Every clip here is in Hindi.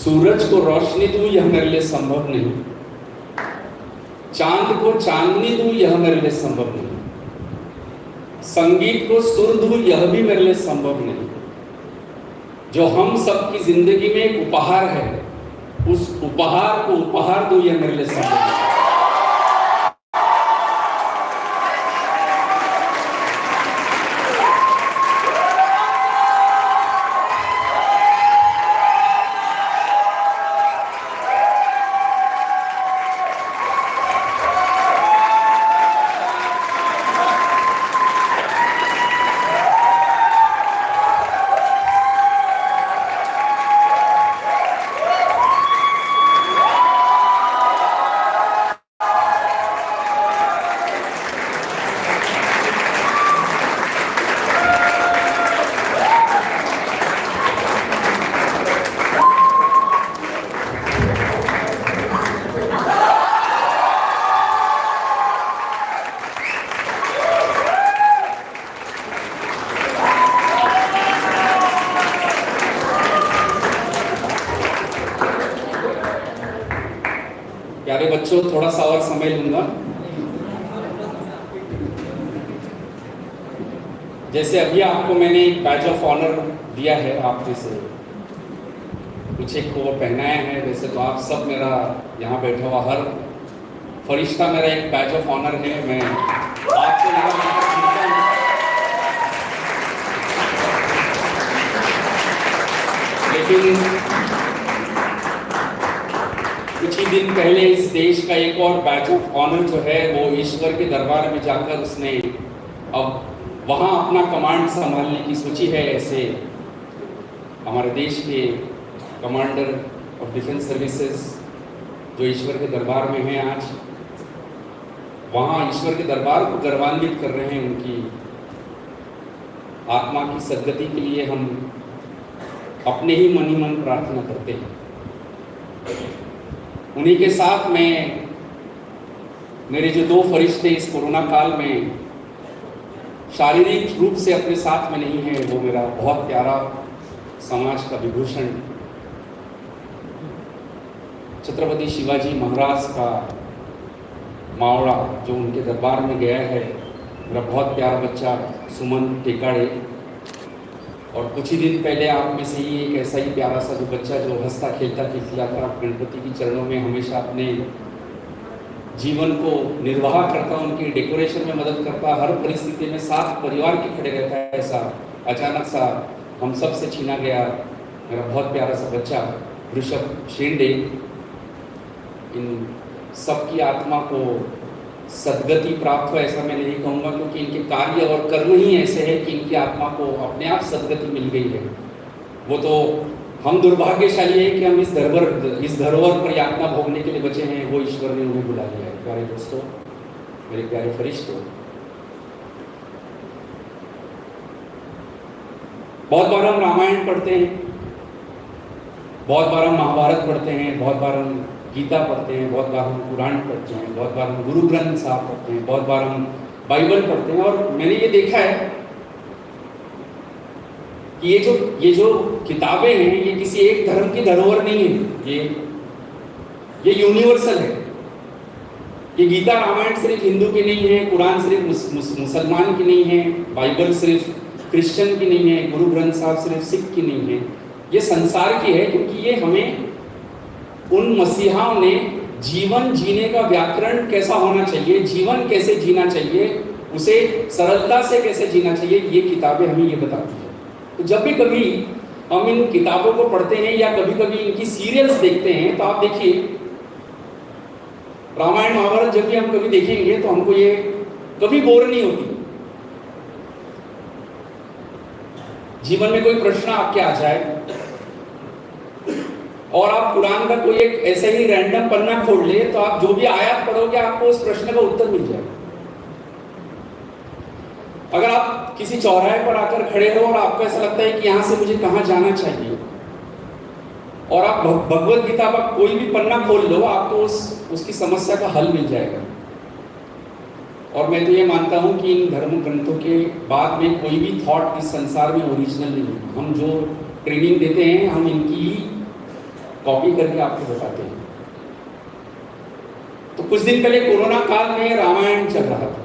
सूरज को रोशनी दूं यह मेरे लिए संभव नहीं, चांद को चांदनी दूं यह मेरे लिए संभव नहीं, संगीत को सुर दूं यह भी मेरे लिए संभव नहीं। जो हम सबकी जिंदगी में एक उपहार है, उस उपहार को उपहार दूं यह मेरे लिए संभव नहीं। प्यारे बच्चों, थोड़ा सा और समय लूंगा। जैसे अभी आपको मैंने एक बैज ऑफ ऑनर दिया है, आप जैसे कुछ एक को पहनाया है, वैसे तो आप सब मेरा यहाँ बैठा हुआ हर फरिश्ता मेरा एक बैज ऑफ ऑनर है। मैं आपको लेकिन कुछ ही दिन पहले इस देश का एक और बैच ऑफ ऑनर जो है वो ईश्वर के दरबार में जाकर उसने अब वहाँ अपना कमांड संभालने की सोची है। ऐसे हमारे देश के कमांडर ऑफ डिफेंस सर्विसेज जो ईश्वर के दरबार में हैं, आज वहाँ ईश्वर के दरबार को गौरवान्वित कर रहे हैं। उनकी आत्मा की सद्गति के लिए हम अपने ही मन प्रार्थना करते हैं। उन्हीं के साथ में मेरे जो दो फरिश्ते इस कोरोना काल में शारीरिक रूप से अपने साथ में नहीं है, वो मेरा बहुत प्यारा समाज का विभूषण छत्रपति शिवाजी महाराज का मावड़ा जो उनके दरबार में गया है, मेरा बहुत प्यारा बच्चा सुमन टेकाड़े। और कुछ ही दिन पहले आप में से ही एक ऐसा ही प्यारा सा जो बच्चा जो हंसता खेलता खिलखिलाता गणपति की चरणों में हमेशा अपने जीवन को निर्वाह करता, उनकी डेकोरेशन में मदद करता, हर परिस्थिति में साथ परिवार के खड़े रहता है, ऐसा अचानक सा हम सब से छीना गया मेरा बहुत प्यारा सा बच्चा ऋषभ शेंडे। इन सबकी आत्मा को सद्गति प्राप्त हो ऐसा मैं नहीं कहूँगा, क्योंकि इनके कार्य और कर्म ही ऐसे हैं कि इनकी आत्मा को अपने आप सद्गति मिल गई है। वो तो हम दुर्भाग्यशाली हैं कि हम इस धरोहर पर यातना भोगने के लिए बचे हैं, वो ईश्वर ने उन्हें बुला लिया है। प्यारे दोस्तों, मेरे प्यारे फरिश्तों, बहुत बार हम रामायण पढ़ते हैं, बहुत बार हम महाभारत पढ़ते हैं, बहुत बार हम गीता पढ़ते हैं, बहुत बार हम कुरान पढ़ते हैं, बहुत बार हम गुरु ग्रंथ साहब पढ़ते हैं, बहुत बार हम बाइबल पढ़ते हैं। और मैंने ये देखा है कि ये जो किताबें हैं ये किसी एक धर्म की धरोहर नहीं है, ये यूनिवर्सल है। ये गीता रामायण सिर्फ हिंदू की नहीं है, कुरान सिर्फ मुसलमान की नहीं है, बाइबल सिर्फ क्रिश्चियन की नहीं है, गुरु ग्रंथ साहब सिर्फ सिख की नहीं है, ये संसार की है। क्योंकि ये हमें उन मसीहाओं ने जीवन जीने का व्याकरण कैसा होना चाहिए, जीवन कैसे जीना चाहिए, उसे सरलता से कैसे जीना चाहिए, ये किताबें हमें ये बताती हैं। तो जब भी कभी हम इन किताबों को पढ़ते हैं या कभी कभी इनकी सीरियल्स देखते हैं, तो आप देखिए रामायण महाभारत जब भी हम कभी देखेंगे तो हमको ये कभी बोर नहीं होती। जीवन में कोई प्रश्न आपके आ जाए और आप कुरान का कोई एक ऐसे ही रैंडम पन्ना खोल ले, तो आप जो भी आयत पढ़ोगे आपको उस प्रश्न का उत्तर मिल जाएगा। अगर आप किसी चौराहे पर आकर खड़े हो और आपको ऐसा लगता है कि यहाँ से मुझे कहाँ जाना चाहिए, और आप भगवत गीता का कोई भी पन्ना खोल लो, आपको उसकी समस्या का हल मिल जाएगा। और मैं तो ये मानता हूँ कि इन धर्म ग्रंथों के बाद में कोई भी थॉट इस संसार में ओरिजिनल नहीं है। हम जो ट्रेनिंग देते हैं हम इनकी कॉपी करके आपको बताते हैं। तो कुछ दिन पहले कोरोना काल में रामायण चल रहा था।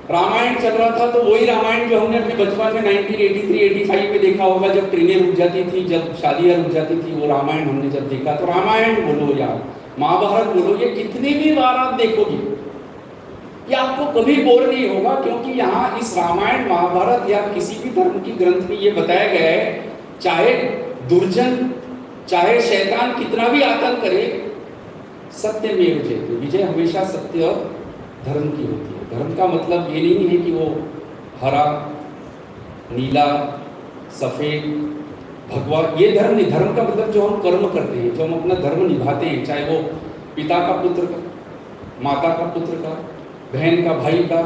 रामायण चल रहा था तो वही रामायण जो हमने अपने बचपन में 1983-85 में देखा होगा, जब ट्रेनें रुक जाती थी, जब शादियां रुक जाती थी, वो रामायण हमने जब देखा। तो रामायण बोलो या महाभारत बोलो, ये कितनी भी बार आप देखोगे ये आपको कभी बोर नहीं होगा, क्योंकि यहाँ इस रामायण महाभारत या किसी भी धर्म की ग्रंथ में ये बताया गया है, चाहे दुर्जन चाहे शैतान कितना भी आतंक करे, सत्यमेव जयते, विजय हमेशा सत्य और धर्म की होती है। धर्म का मतलब ये नहीं है कि वो हरा नीला सफेद भगवा, ये धर्म नहीं। धर्म का मतलब जो हम कर्म करते हैं, जो हम अपना धर्म निभाते हैं, चाहे वो पिता का पुत्र का, माता का पुत्र का, बहन का भाई का,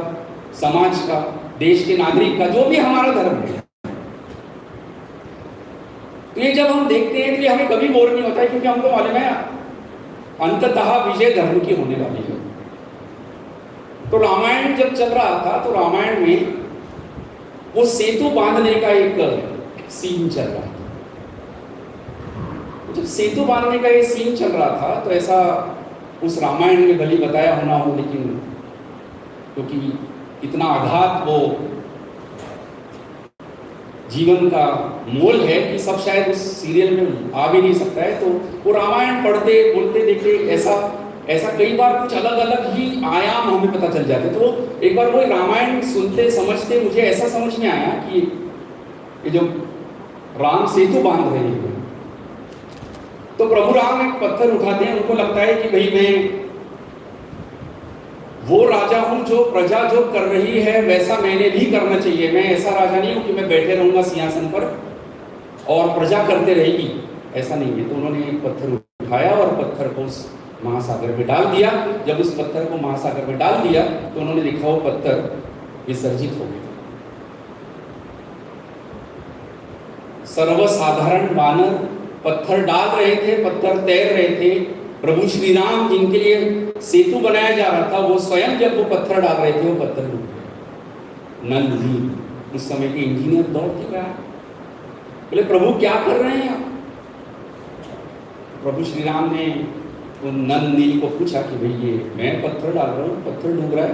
समाज का, देश के नागरिक का, जो भी हमारा धर्म है, तो ये जब हम देखते हैं तो ये हमें कभी बोर नहीं होता है, क्योंकि हमको मालूम है अंततः विजय धर्म की होने वाली है। तो रामायण जब चल रहा था तो रामायण में वो सेतु बांधने का एक सीन चल रहा था। जब सेतु बांधने का ये सीन चल रहा था तो ऐसा उस रामायण में भले बताया होना हो, लेकिन क्योंकि इतना आघात वो जीवन का मोल है कि सब शायद उस सीरियल में आ भी नहीं सकता है, तो वो रामायण पढ़ते बोलते देखते ऐसा कई बार कुछ अलग अलग ही आयाम हमें पता चल जाते। तो एक बार वो रामायण सुनते समझते मुझे ऐसा समझ में आया कि ये जो राम सेतु बांध रहे हैं, तो प्रभु राम एक पत्थर उठाते हैं, उनको लगता है कि भाई मैं वो राजा हूं जो प्रजा जो कर रही है वैसा मैंने भी करना चाहिए। मैं ऐसा राजा नहीं हूं कि मैं बैठे रहूंगा सिंहासन पर और प्रजा करते रहेगी, ऐसा नहीं है। तो उन्होंने एक पत्थर उठाया और पत्थर को उस महासागर में डाल दिया। जब उस पत्थर को महासागर में डाल दिया तो उन्होंने लिखा वो पत्थर विसर्जित हो गया। सर्वसाधारण वानर पत्थर डाल रहे थे, पत्थर तैर रहे थे। प्रभु श्री राम जिनके लिए सेतु बनाया जा रहा था, वो स्वयं जब वो पत्थर डाल रहे थे, वो पत्थर डूब गया। नल नील उस समय के इंजीनियर दौड़ के गया, बोले प्रभु क्या कर रहे हैं आप? प्रभु श्री राम ने तो नल नील को पूछा कि भाई ये मैं पत्थर डाल रहा हूँ, पत्थर डूब रहा है,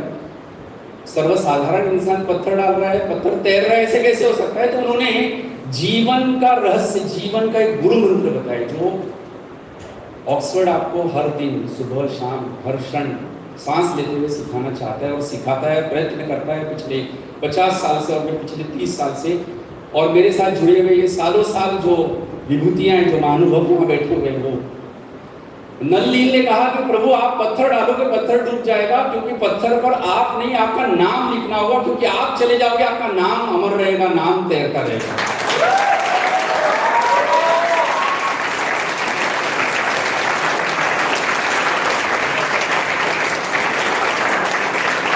सर्वसाधारण इंसान पत्थर डाल रहा है, पत्थर तैर रहा है, ऐसे कैसे हो सकता है? तो उन्होंने जीवन का रहस्य, जीवन का एक गुरु मंत्र बताया, जो ऑक्सफोर्ड आपको हर दिन सुबह शाम हर क्षण सांस लेते हुए सिखाना चाहता है और सिखाता है, प्रयत्न करता है पिछले 50 साल से, और मैं पिछले 30 साल से, और मेरे साथ जुड़े हुए ये सालों साल जो विभूतियां हैं, जो महानुभव वहाँ बैठे हुए हैं, वो नल नील ने कहा कि प्रभु आप पत्थर डालोगे पत्थर डूब जाएगा, क्योंकि पत्थर पर आप नहीं आपका नाम लिखना होगा, क्योंकि आप चले जाओगे आपका नाम अमर रहेगा, नाम तैरता रहेगा।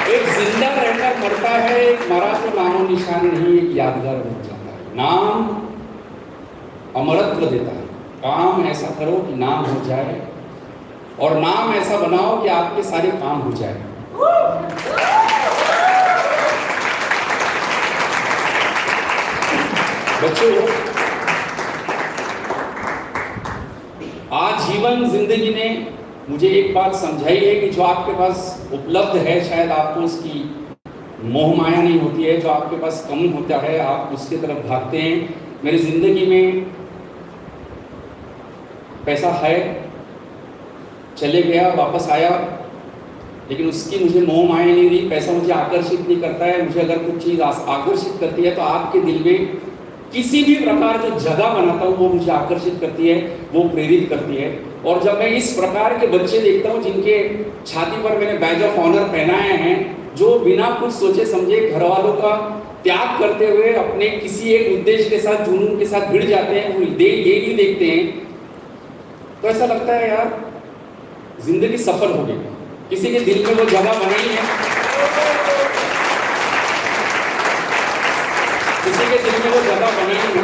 एक जिंदा रहकर मरता है, एक मरा तो नामो निशान नहीं, एक यादगार बन जाता है। नाम अमरत्व देता है। काम ऐसा करो कि नाम हो जाए, और नाम ऐसा बनाओ कि आपके सारे काम हो जाए। बच्चों, आजीवन जिंदगी ने मुझे एक बात समझाई है कि जो आपके पास उपलब्ध है, शायद आपको उसकी मोह माया नहीं होती है। जो आपके पास कम होता है आप उसके तरफ भागते हैं। मेरी जिंदगी में पैसा है, चले गया, वापस आया, लेकिन उसकी मुझे मोह माया नहीं रही। पैसा मुझे आकर्षित नहीं करता है। मुझे अगर कुछ चीज़ आकर्षित करती है तो आपके दिल में किसी भी प्रकार जो जगह बनाता हूँ वो मुझे आकर्षित करती है, वो प्रेरित करती है। और जब मैं इस प्रकार के बच्चे देखता हूँ जिनके छाती पर मैंने बैज ऑफ ऑनर पहनाए हैं, जो बिना कुछ सोचे समझे घर वालों का त्याग करते हुए अपने किसी एक उद्देश्य के साथ, जुनून के साथ भिड़ जाते हैं, वो ये नहीं देखते हैं, तो ऐसा लगता है यार जिंदगी सफल हो गई। किसी के दिल में वो जगह बनाई है, किसी के दिल में वो जगह बनाई है,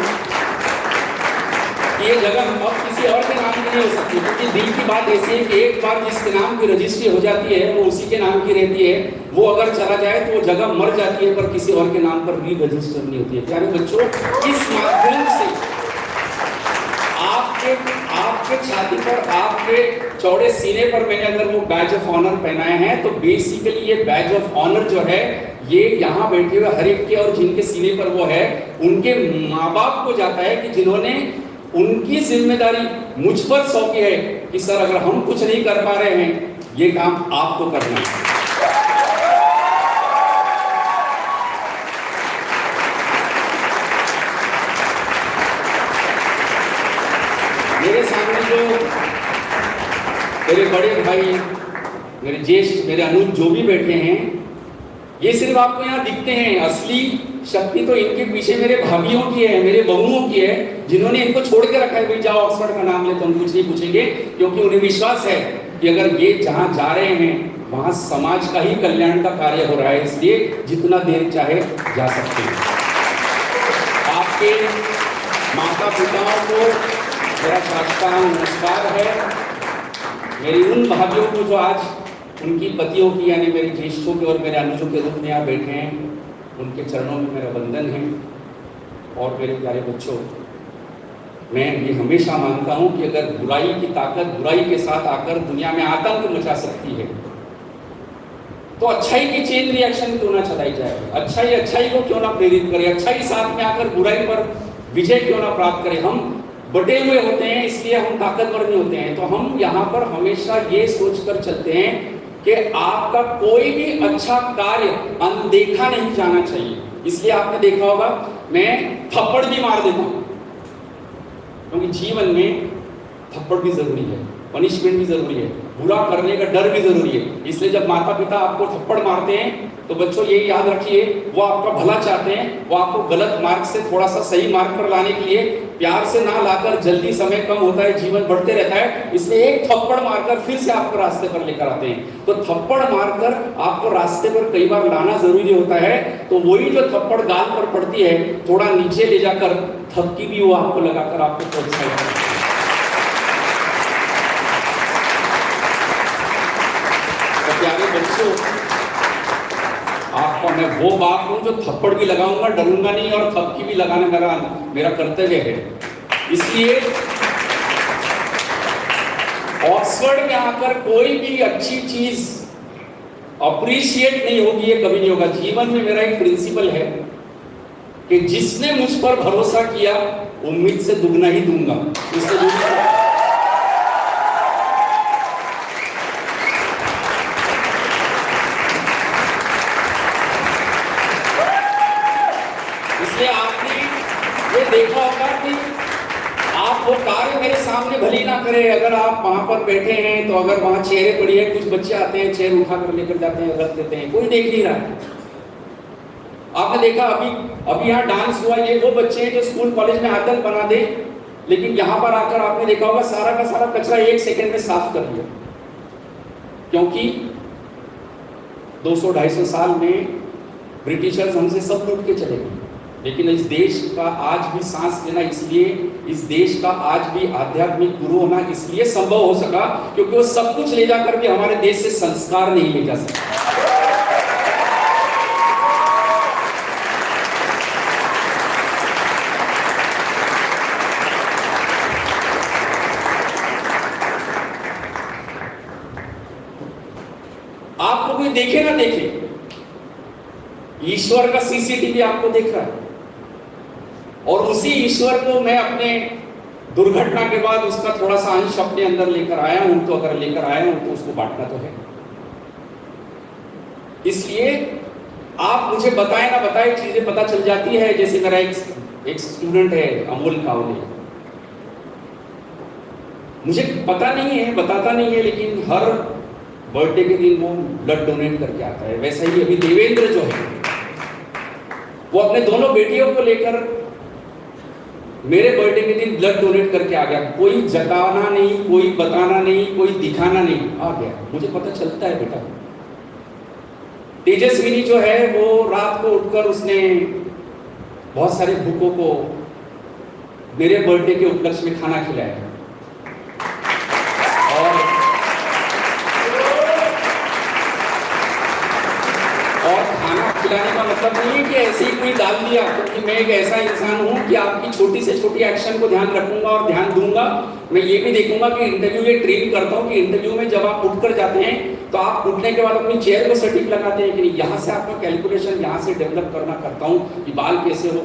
ये जगह अब किसी और के नाम की नहीं हो सकती, क्योंकि दिल की बात ऐसी है कि एक बार जिसके नाम की रजिस्ट्री हो जाती है वो उसी के नाम की रहती है। वो अगर चला जाए तो वो जगह मर जाती है, पर किसी और के नाम पर री रजिस्टर नहीं होती है। प्यारे बच्चों, इस माध्यम से आपके छाती पर, आपके चौड़े सीने पर मैंने अगर वो बैज ऑफ ऑनर पहनाए हैं, तो बेसिकली ये बैज ऑफ ऑनर जो है ये यहाँ बैठे हुए हर एक के और जिनके सीने पर वो है, उनके माँ बाप को जाता है कि जिन्होंने उनकी जिम्मेदारी मुझ पर सौंपी है कि सर अगर हम कुछ नहीं कर पा रहे हैं, ये काम आपको करना है। मेरे सामने जो मेरे बड़े भाई, मेरे ज्येष्ठ, मेरे अनुज जो भी बैठे हैं, ये सिर्फ आपको यहाँ दिखते हैं। असली शक्ति तो इनके पीछे मेरे भाभीियों की है, मेरे बहुओं की है, जिन्होंने इनको छोड़ के रखा है। भाई जाओ ऑक्सफोर्ड का नाम ले, तो हम कुछ नहीं पूछेंगे, क्योंकि उन्हें विश्वास है कि अगर ये जहाँ जा रहे हैं वहाँ समाज का ही कल्याण का कार्य हो रहा है, इसलिए जितना देर चाहे जा सकते हैं। आपके माता पिताओं को मेरा साष्टांग नमस्कार है। मेरी उन भाभीयों को जो आज उनकी पतियों की, यानी मेरे ज्येष्ठों के और मेरे अनुजों के रूप में यहाँ बैठे हैं, उनके चरणों में मेरा वंदन है। और मेरे प्यारे बच्चों, मैं ये हमेशा मानता हूँ कि अगर बुराई की ताकत बुराई के साथ आकर दुनिया में आतंक मचा सकती है, तो अच्छाई की चेन रिएक्शन क्यों ना चलाई जाए। अच्छाई को क्यों ना प्रेरित करे, अच्छाई साथ में आकर बुराई पर विजय क्यों ना प्राप्त करे। हम बटे हुए होते हैं, इसलिए हम ताकतवर नहीं होते हैं। तो हम यहाँ पर हमेशा ये सोचकर चलते हैं कि आपका कोई भी अच्छा कार्य अनदेखा नहीं जाना चाहिए। इसलिए आपने देखा होगा मैं थप्पड़ भी मार देता हूँ, क्योंकि जीवन में थप्पड़ भी जरूरी है, पनिशमेंट भी जरूरी है, बुरा करने का डर भी जरूरी है। इसलिए जब माता पिता आपको थप्पड़ मारते हैं, तो बच्चों ये याद रखिए, वो आपका भला चाहते हैं। वो आपको गलत मार्ग से थोड़ा सा सही मार्ग पर लाने के लिए प्यार से ना लाकर, जल्दी समय कम होता है, जीवन बढ़ते रहता है, इसलिए एक थप्पड़ मारकर फिर से आपको रास्ते पर लेकर आते हैं। तो थप्पड़ मारकर आपको रास्ते पर कई बार लाना जरूरी होता है। तो वही जो थप्पड़ गाल पर पड़ती है, थोड़ा नीचे ले जाकर थपकी भी वो आपको लगाकर आपको प्रोत्साहित करती है। तो प्यारे बच्चों, आपको मैं वो बाप हूं जो थप्पड़ भी लगाऊंगा, डरूंगा नहीं, और थपकी भी लगाना मेरा कर्तव्य है। इसलिए ऑक्सफोर्ड में आकर कोई भी अच्छी चीज अप्रिशिएट नहीं होगी, ये कभी नहीं होगा। जीवन में मेरा एक प्रिंसिपल है कि जिसने मुझ पर भरोसा किया, उम्मीद से दुगना ही दूंगा। इसलिए आपने ये देखा होगा कि आप वो कार्य मेरे सामने भली ना करें, अगर आप वहां पर बैठे हैं, तो अगर वहां चेयरें पड़ी है, कुछ बच्चे आते हैं, चेयर उठा कर लेकर जाते हैं, रख देते हैं, कोई देख नहीं रहा है। आपने देखा अभी यहाँ डांस हुआ, ये वो बच्चे हैं जो स्कूल कॉलेज में आतंक बना दे, लेकिन यहाँ पर आकर आपने देखा होगा सारा का सारा कचरा 1 सेकंड में साफ कर दिया। क्योंकि 200-250 साल में ब्रिटिशर्स हमसे सब लूट के चले गए, लेकिन इस देश का आज भी सांस लेना, इसलिए इस देश का आज भी आध्यात्मिक गुरु होना इसलिए संभव हो सका क्योंकि वो सब कुछ ले जाकर भी हमारे देश से संस्कार नहीं ले जा सका। आपको कोई देखे ना देखे, ईश्वर का सीसीटीवी आपको देख रहा है, और उसी ईश्वर को मैं अपने दुर्घटना के बाद उसका थोड़ा सा अंश अपने अंदर लेकर आया हूं। तो अगर लेकर आया हूं तो उसको बांटना तो है। इसलिए आप मुझे बताएं ना बताएं, चीजें पता चल जाती है। जैसे मेरा एक स्टूडेंट है, अमोल कावले, मुझे पता नहीं है, बताता नहीं है, लेकिन हर बर्थडे के दिन वो ब्लड डोनेट करके आता है। वैसा ही अभी देवेंद्र जो है, वो अपने दोनों बेटियों को लेकर मेरे बर्थडे के दिन ब्लड डोनेट करके आ गया। कोई जताना नहीं, कोई बताना नहीं, कोई दिखाना नहीं, आ गया। मुझे पता चलता है बेटा। तेजस्विनी जो है, वो रात को उठकर उसने बहुत सारे भूखों को मेरे बर्थडे के उपलक्ष्य में खाना खिलाया। और खाना खिलाने का मतलब नहीं है कि ऐसे ही कोई डाल दिया, क्योंकि मैं एक ऐसा इंसान हूँ कि आपकी छोटी से छोटी एक्शन को ध्यान रखूंगा और ध्यान दूंगा। मैं ये भी देखूंगा कि इंटरव्यू ये ट्रेन करता हूँ कि इंटरव्यू में जब आप उठकर जाते हैं तो आप उठने के बाद अपनी चेयर को सटीक लगाते हैं कि नहीं, यहाँ से आपका कैलकुलेशन यहाँ से डेवलप करना करता हूँ कि बाल कैसे हो,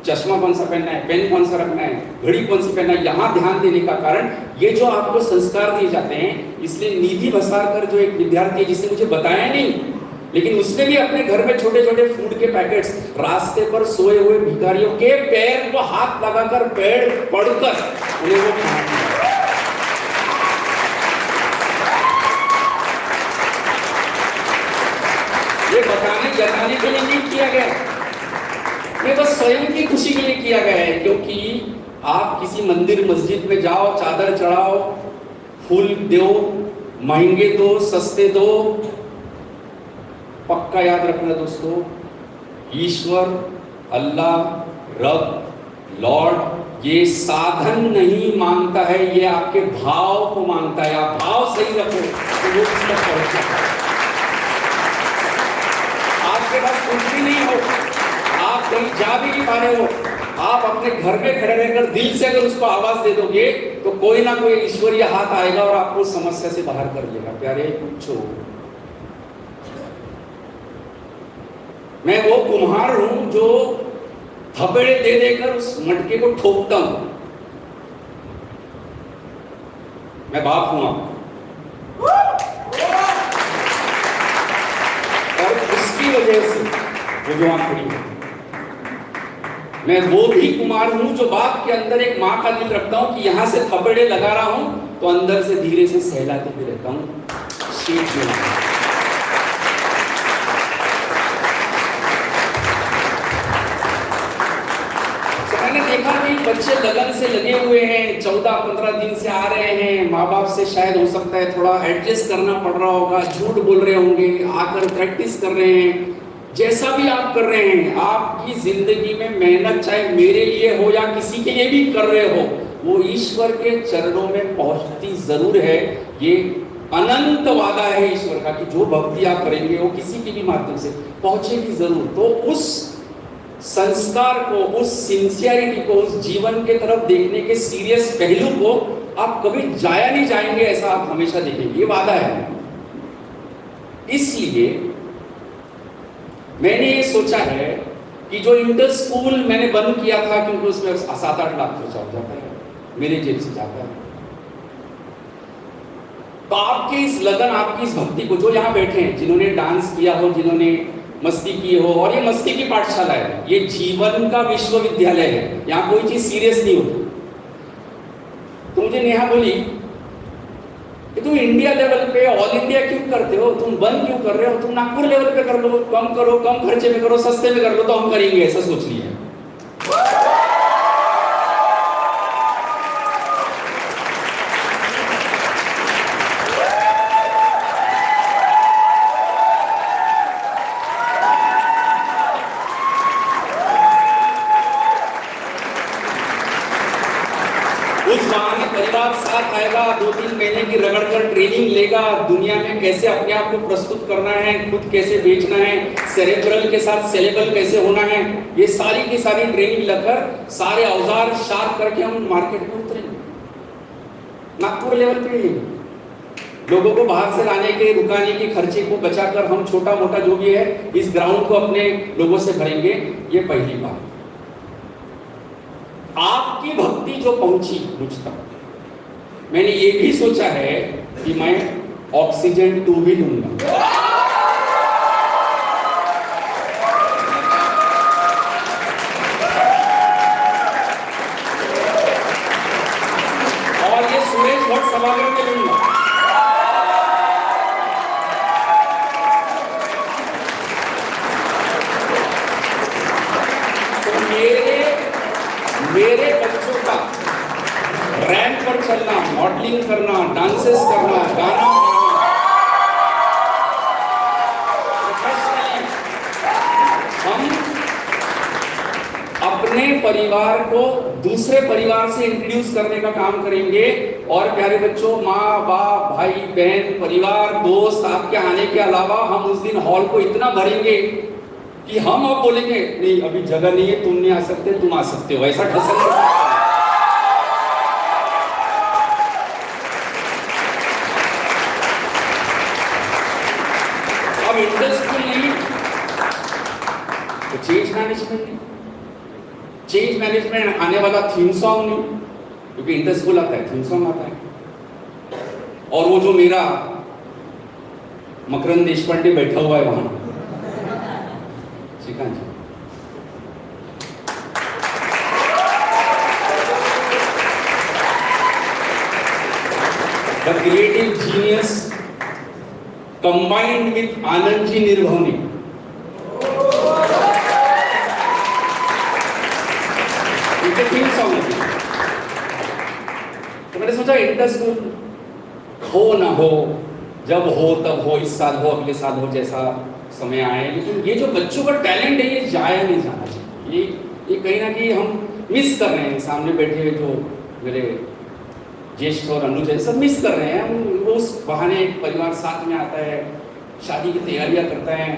चश्मा कौन सा पहनना है, पेन कौन सा रखना है, घड़ी कौन सी पहनना है, यहाँ ध्यान देने का कारण ये जो आपको संस्कार दिए जाते हैं। इसलिए निधि भसारकर जो एक विद्यार्थी है जिसने मुझे बताया नहीं, लेकिन उसने भी अपने घर में छोटे छोटे फूड के पैकेट्स रास्ते पर सोए हुए भिखारियों के पैर को हाथ लगाकर पैर पड़कर उन्हें वो खाना दिया। ये बताने जताने के लिए नहीं किया गया, ये बस स्वयं की खुशी के लिए किया गया है। क्योंकि आप किसी मंदिर मस्जिद में जाओ, चादर चढ़ाओ, फूल दो, महंगे दो, सस्ते दो, पक्का याद रखना दोस्तों, ईश्वर, अल्लाह, रब, लॉर्ड ये साधन नहीं मांगता है, ये आपके भाव को मांगता है। आप भाव सही रखो तो वो इस तक पहुंचता है। आपके पास कुछ भी नहीं हो, आप कहीं जा भी नहीं पा रहे हो, आप अपने घर में खड़े रहकर दिल से अगर उसको आवाज दे दोगे तो कोई ना कोई ईश्वरीय हाथ आएगा और आपको समस्या से बाहर कर देगा। प्यारे पूछो, मैं वो कुम्हार हूं जो थपेड़े दे देकर उस मटके को ठोकता हूं। मैं बाप हूं आपको, और उसकी वजह से वो जो आप खड़ी है, मैं वो भी कुमार हूं जो बाप के अंदर एक मां का दिल रखता हूं कि यहां से थपेड़े लगा रहा हूं तो अंदर से धीरे से सहलाते भी रहता हूं। शीत में मैंने देखा कि बच्चे लगन से लगे हुए हैं, 14-15 दिन से आ रहे हैं, माँ बाप से शायद हो सकता है थोड़ा एडजस्ट करना पड़ रहा होगा, झूठ बोल रहे होंगे, आकर प्रैक्टिस कर रहे हैं। जैसा भी आप कर रहे हैं, आपकी जिंदगी में मेहनत चाहे मेरे लिए हो या किसी के लिए भी कर रहे हो, वो ईश्वर के चरणों में पहुंचती जरूर है। ये अनंत वादा है ईश्वर का कि जो भक्ति आप करेंगे वो किसी के भी माध्यम से पहुंचेगी जरूर। तो उस संस्कार को, उस सिंसियरिटी को, उस जीवन के तरफ देखने के सीरियस पहलू को आप कभी जाया नहीं जाएंगे, ऐसा आप हमेशा देखेंगे, ये वादा है। इसलिए मैंने ये सोचा है कि जो इंटर स्कूल मैंने बंद किया था, क्योंकि उसमें 7-8 लाख खर्चा हो जाता है, मेरे जेब से जाता है, तो आपके इस लगन, आपकी इस भक्ति को, जो यहाँ बैठे हैं, जिन्होंने डांस किया हो, जिन्होंने मस्ती की हो, और ये मस्ती की पाठशाला है, ये जीवन का विश्वविद्यालय है, यहाँ कोई चीज सीरियस नहीं होती। तो मुझे नेहा बोली कि तुम इंडिया लेवल पे ऑल इंडिया क्यों करते हो, तुम बंद क्यों कर रहे हो, तुम नागपुर लेवल पे कर लो, कम करो, कम खर्चे में करो, सस्ते में कर लो, तो हम करेंगे, ऐसा सोच लिया। उस बहाने परिवार साथ आएगा, 2-3 महीने की रगड़ कर ट्रेनिंग लेगा, दुनिया में कैसे अपने आप को प्रस्तुत करना है, खुद कैसे बेचना है, सेरेब्रल के साथ सेलेबल कैसे होना है, ये सारी की सारी ट्रेनिंग लेकर सारे औजार शार्प करके हम मार्केट में उतरेंगे, नागपुर लेवल पे ही। लोगों को बाहर से लाने के, रुकाने के खर्चे को बचाकर हम छोटा मोटा जो भी है इस ग्राउंड को अपने लोगों से भरेंगे। ये पहली बात। आपकी भक्ति जो पहुंची मुझ तक, मैंने ये भी सोचा है कि मैं ऑक्सीजन 2 भी लूंगा। और ये सुरेश भट्ट सभागार में लूंगा। तो मेरे बच्चों का रैंप पर चलना, मॉडलिंग करना, डांसेस करना, गाना गाना, हम अपने परिवार को दूसरे परिवार से इंट्रोड्यूस करने का काम करेंगे। और प्यारे बच्चों, माँ बाप, भाई बहन, परिवार, दोस्त आपके आने के अलावा हम उस दिन हॉल को इतना भरेंगे कि हम अब बोलेंगे नहीं अभी जगह नहीं है, तुम नहीं आ सकते, तुम आ सकते हो, ऐसा ढसल नहीं सकता। अब इंटर स्कूल नहीं तो चेंज मैनेजमेंट नहीं, चेंज मैनेजमेंट आने वाला थीम सॉन्ग नहीं, क्योंकि इंटर स्कूल आता है थीम सॉन्ग आता है। और वो जो मेरा मकरंद देशपांडे बैठा हुआ है वहां, Shrikant ji, the creative genius combined with Anand ji Nirbhavani, theme song है। तो मैंने सोचा इंटर स्कूल हो ना हो, जब हो तब हो, इस साल हो, अगले साल हो, जैसा समय आए, लेकिन ये जो बच्चों का टैलेंट है ये जाया नहीं जाना चाहिए। ये कहीं ना कहीं हम मिस कर रहे हैं। सामने बैठे हुए जो मेरे ज्येष्ठ और अनुज है, सब मिस कर रहे हैं। हम उस बहाने परिवार साथ में आता है, शादी की तैयारियां करता है,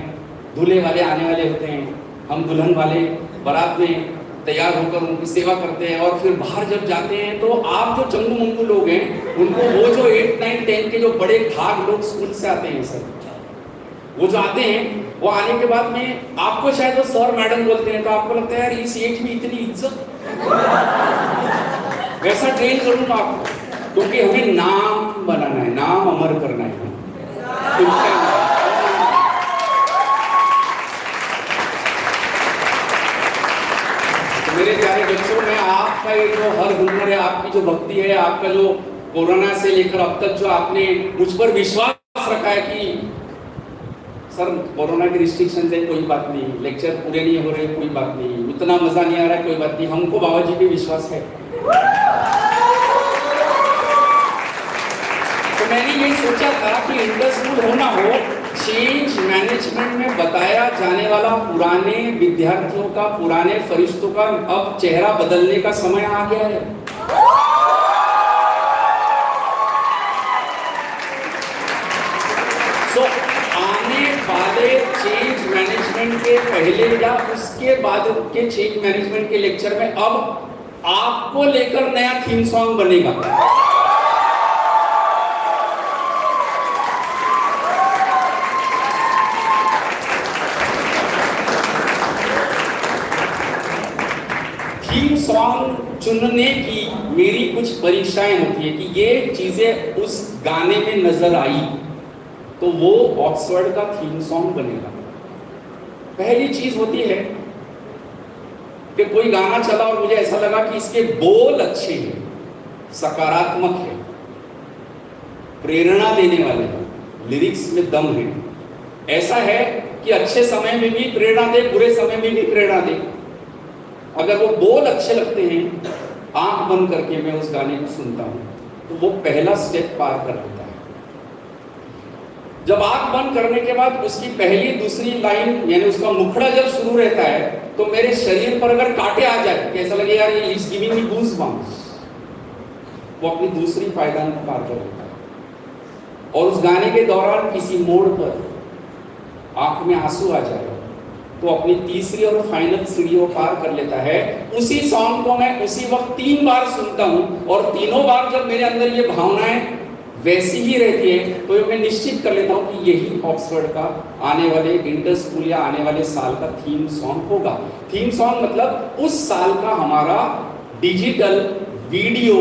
दूल्हे वाले आने वाले होते हैं, हम दुल्हन वाले बारात में तैयार होकर उनकी सेवा करते हैं, और फिर बाहर जब जाते हैं तो आप जो चंगू मंगू लोग हैं उनको वो जो 8, 9, 10 के जो बड़े भाग लोग स्कूल से आते हैं सर, वो जो आते हैं, वो आने के बाद में आपको शायद वो सर मैडम बोलते हैं, तो आपको लगता है यार इस एज में इतनी इज्जत, वैसा ट्रेन करूँ मैं आपको, क्योंकि हमें नाम बनाना है, नाम अमर करना है। मेरे प्यारे बच्चों, मैं आपका ये जो हर हुनर है, आपकी जो भक्ति है, आपका जो कोरोना से लेकर अब तक जो आपने मुझ पर विश्वास रखा है कि सर कोरोना की रिस्ट्रिक्शन है, कोई बात नहीं, लेक्चर पूरे नहीं हो रहे, कोई बात नहीं, इतना मजा नहीं आ रहा है, कोई बात नहीं, हमको बाबा जी पे विश्वास है। तो मैंने ये सोचा था कि इंटर स्कूल हो ना हो, चेंज मैनेजमेंट में बताया जाने वाला पुराने विद्यार्थियों का, पुराने फरिश्तों का अब चेहरा बदलने का समय आ गया है। तो आने वाले चेंज मैनेजमेंट के पहले या उसके बाद के चेंज मैनेजमेंट के लेक्चर में अब आपको लेकर नया थीम सॉन्ग बनेगा। थीम सॉन्ग चुनने की मेरी कुछ परीक्षाएं होती है कि ये चीजें उस गाने में नजर आई तो वो ऑक्सफोर्ड का थीम सॉन्ग बनेगा। पहली चीज होती है कि कोई गाना चला और मुझे ऐसा लगा कि इसके बोल अच्छे हैं, सकारात्मक है, प्रेरणा देने वाले हैं, लिरिक्स में दम है, ऐसा है कि अच्छे समय में भी प्रेरणा दे, बुरे समय में भी प्रेरणा दे। अगर वो बोल अच्छे लगते हैं, आंख बंद करके मैं उस गाने को सुनता हूं तो वो पहला स्टेप पार कर लेता है। जब आंख बंद करने के बाद उसकी पहली दूसरी लाइन यानी उसका मुखड़ा जब शुरू रहता है तो मेरे शरीर पर अगर कांटे आ जाए, कैसा लगे यार ये इज गिविंग मी गूज़बम्प्स, वो अपनी दूसरी पायदान को पार कर लेता है। और उस गाने के दौरान किसी मोड़ पर आंख में आंसू आ जाए तो अपनी तीसरी और फाइनल सीढ़ी को पार कर लेता है। उसी सॉन्ग को मैं उसी वक्त 3 बार सुनता हूं और तीनों बार जब मेरे अंदर ये भावनाएं वैसी ही रहती है तो मैं निश्चित कर लेता हूं कि यही ऑक्सफोर्ड का आने वाले इंटर स्कूल या आने वाले साल का थीम सॉन्ग होगा। थीम सॉन्ग मतलब उस साल का हमारा digital video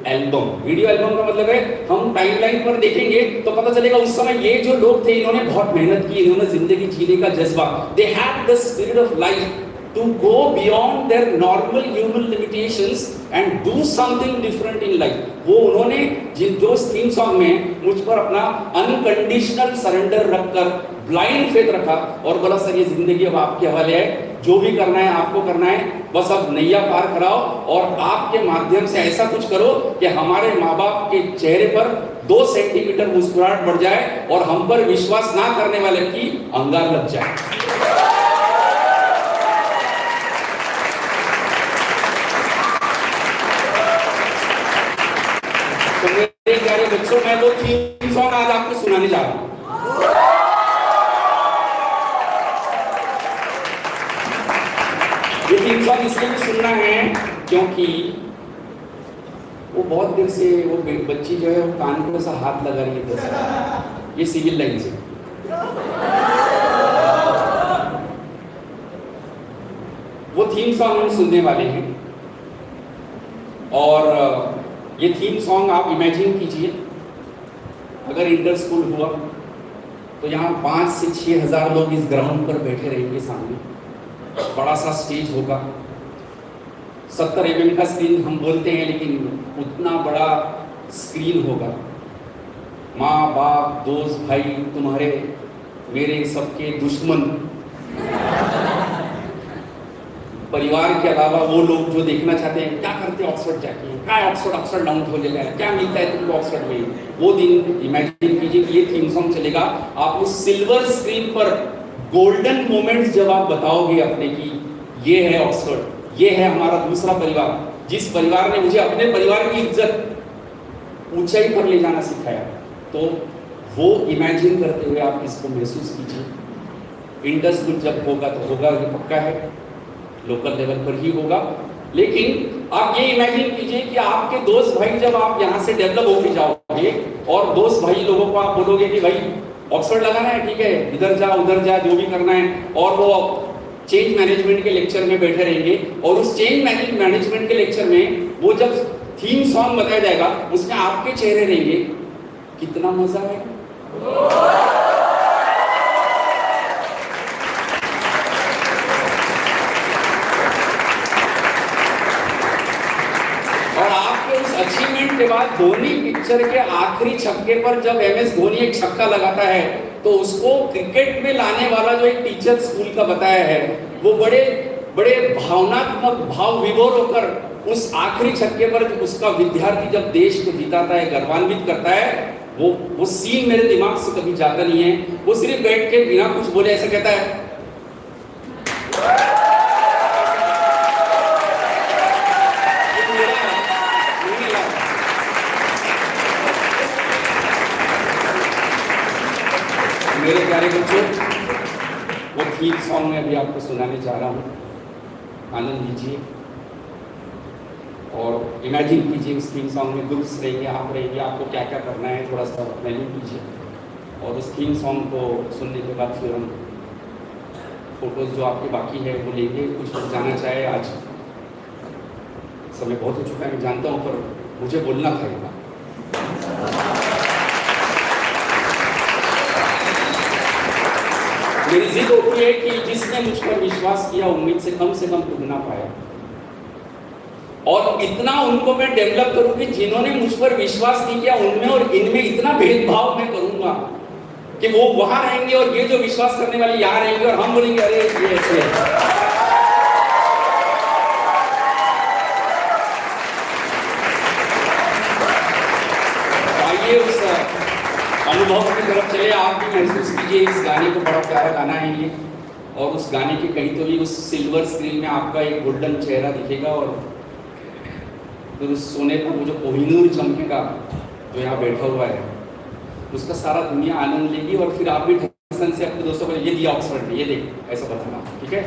album. Video album का मतलब है हम टाइमलाइन पर देखेंगे तो पता चलेगा उस समय ये जो लोग थे इन्होंने बहुत मेहनत की, इन्होंने जिंदगी जीने का जज्बा, they had the spirit of life to go beyond their normal human limitations and do something different in life. वो उन्होंने जो थीम सॉन्ग में मुझ पर अपना अनकंडीशनल सरेंडर रखकर ब्लाइंड फेथ रखा और बोला सर ये जिंदगी अब आपके हवाले है, जो भी करना है आपको करना है, बस अब नैया पार कराओ और आपके माध्यम से ऐसा कुछ करो कि हमारे माँ बाप के चेहरे पर 2 सेंटीमीटर मुस्कुराहट बढ़ जाए और हम पर विश्वास ना करने वाले की अंगार लग जाए। तो मेरे प्यारे बच्चों, मैं वो थीम सॉन्ग आज आपको सुनाने जा रहा हूँ। ये थीम सॉन्ग इसलिए भी सुनना है क्योंकि वो बहुत देर से वो बच्ची जो है वो कान को ऐसा हाथ लगा रही है। ये सिविल लाइन से वो थीम सॉन्ग हम सुनने वाले हैं। और ये थीम सॉन्ग आप इमेजिन कीजिए, अगर इंटर स्कूल हुआ तो यहाँ 5 से 6 हज़ार लोग इस ग्राउंड पर बैठे रहेंगे। सामने बड़ा सा स्टेज होगा, 70 mm का स्क्रीन हम बोलते हैं, लेकिन उतना बड़ा स्क्रीन होगा। माँ बाप, दोस्त, भाई, तुम्हारे मेरे सबके दुश्मन, परिवार के अलावा वो लोग जो देखना चाहते हैं क्या करते ऑक्सफोर्ड जाके, क्या ऑक्सफोर्ड अपसाइड डाउन हो जाएगा, क्या मिलता है तुमको ऑक्सफोर्ड में, वो दिन इमेजिन कीजिए कि ये थीम सॉन्ग चलेगा। आप उस सिल्वर स्क्रीन पर गोल्डन मोमेंट्स जब आप बताओगे अपने की ये है ऑक्सफोर्ड, ये है हमारा दूसरा परिवार, जिस परिवार ने मुझे अपने परिवार की इज्जत ऊंचाई पर ले जाना सिखाया, तो वो इमेजिन करते हुए आप इसको महसूस कीजिए। इंटर स्कूल जब होगा तो होगा, ये पक्का है, लोकल लेवल पर ही होगा। लेकिन आप ये इमेजिन कीजिए कि आपके दोस्त भाई जब आप यहाँ से डेवलप होके जाओगे और दोस्त भाई लोगों को आप बोलोगे कि भाई ऑक्सफोर्ड लगाना है, ठीक है, इधर जा उधर जा, जो भी करना है, और वो चेंज मैनेजमेंट के लेक्चर में बैठे रहेंगे, और उस चेंज मैनेजमेंट के लेक्चर में वो जब थीम सॉन्ग बताया जाएगा उसमें आपके चेहरे रहेंगे, कितना मजा है। और आपके उस अचीवमेंट के बाद धोनी पिक्चर के आखिरी छक्के पर जब MS धोनी एक छक्का लगाता है तो उसको क्रिकेट में लाने वाला जो एक टीचर स्कूल का बताया है, वो बड़े बड़े भावनात्मक भाव विभोर होकर उस आखिरी छक्के पर उसका विद्यार्थी जब देश को जिताता है, गर्वान्वित करता है, वो सीन मेरे दिमाग से कभी जाता नहीं है। वो सिर्फ बैठ के बिना कुछ बोले ऐसा कहता है, मेरे प्यारे बच्चों, वो थीम सॉन्ग में अभी आपको सुनाने जा रहा हूँ, आनंद लीजिए और इमेजिन कीजिए उस थीम सॉन्ग में ग्रुप्स रहेंगे, आप रहेंगे, आपको क्या क्या करना है थोड़ा सा इमेजिन कीजिए। और उस थीम सॉन्ग को सुनने के बाद फिर हम फोटोज़ जो आपके बाकी है वो लेंगे। कुछ लोग जाना चाहे, आज समय बहुत हो चुका है मैं जानता हूँ, पर मुझे बोलना था ये बात। मेरी जिद होती है कि जिसने मुझ पर विश्वास किया उम्मीद से कम दुगना पाया, और इतना उनको मैं डेवलप करूं कि जिन्होंने मुझ पर विश्वास नहीं किया उनमें और इनमें इतना भेदभाव मैं करूंगा कि वो वहां रहेंगे और ये जो विश्वास करने वाले यहाँ रहेंगे और हम बोलेंगे अरे ये ऐसे है। आइए उस अनुभव की तरफ चले, आप भी महसूस कीजिए इस गाने को, बड़ा प्यारा गाना है ये, और उस गाने के कहीं तो भी उस सिल्वर स्क्रीन में आपका एक गोल्डन चेहरा दिखेगा, और फिर उस सोने पर वो जो कोहिनूर चमकेगा जो यहाँ बैठा हुआ है, उसका सारा दुनिया आनंद लेगी, और फिर आप भी ठसन से अपने दोस्तों को ये दिया ऑक्सफोर्ड ने, ये देख, ऐसा बताना, ठीक है।